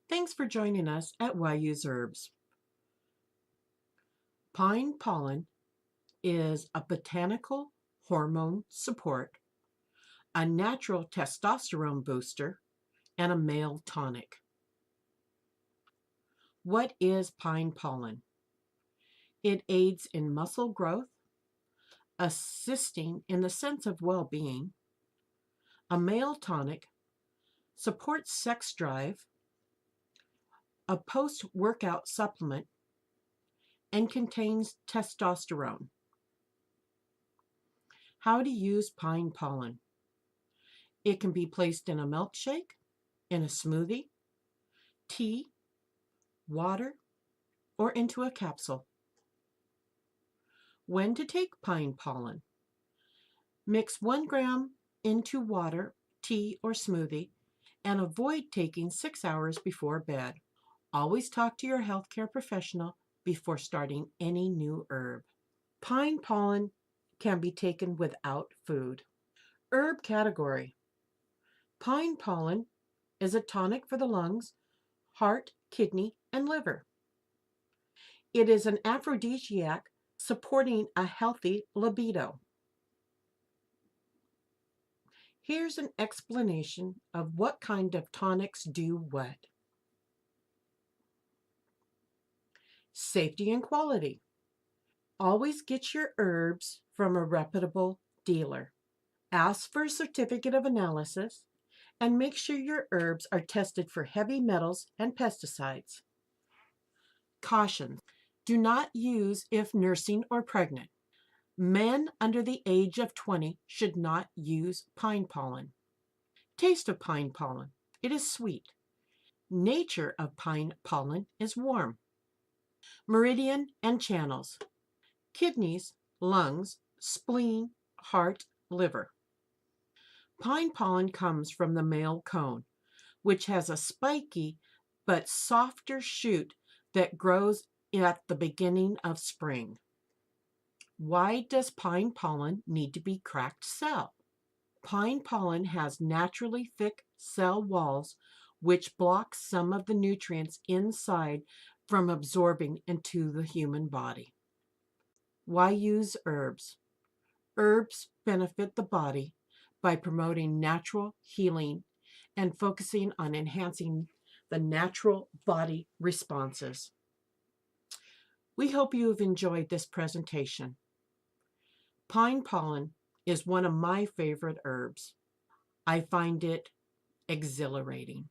Thanks for joining us at Why Use Herbs. Pine pollen is a botanical hormone support, a natural testosterone booster, and a male tonic. What is pine pollen? It aids in muscle growth, assisting in the sense of well-being, a male tonic, supports sex drive, a post-workout supplement, and contains testosterone. How to use pine pollen. It can be placed in a milkshake, in a smoothie, tea, water, or into a capsule. When to take pine pollen. Mix 1 gram into water, tea, or smoothie, and avoid taking 6 hours before bed. Always talk to your healthcare professional before starting any new herb. Pine pollen can be taken without food. Herb category. Pine pollen is a tonic for the lungs, heart, kidney, and liver. It is an aphrodisiac supporting a healthy libido. Here's an explanation of what kind of tonics do what. Safety and quality. Always get your herbs from a reputable dealer. Ask for a certificate of analysis and make sure your herbs are tested for heavy metals and pesticides. Cautions. Do not use if nursing or pregnant. Men under the age of 20 should not use pine pollen. Taste of pine pollen. It is sweet. Nature of pine pollen is warm. Meridian and channels. Kidneys, lungs, spleen, heart, liver. Pine pollen comes from the male cone, which has a spiky but softer shoot that grows at the beginning of spring. Why does pine pollen need to be cracked cell? Pine pollen has naturally thick cell walls which block some of the nutrients inside from absorbing into the human body. Why use herbs? Herbs benefit the body by promoting natural healing and focusing on enhancing the natural body responses. We hope you have enjoyed this presentation. Pine pollen is one of my favorite herbs. I find it exhilarating.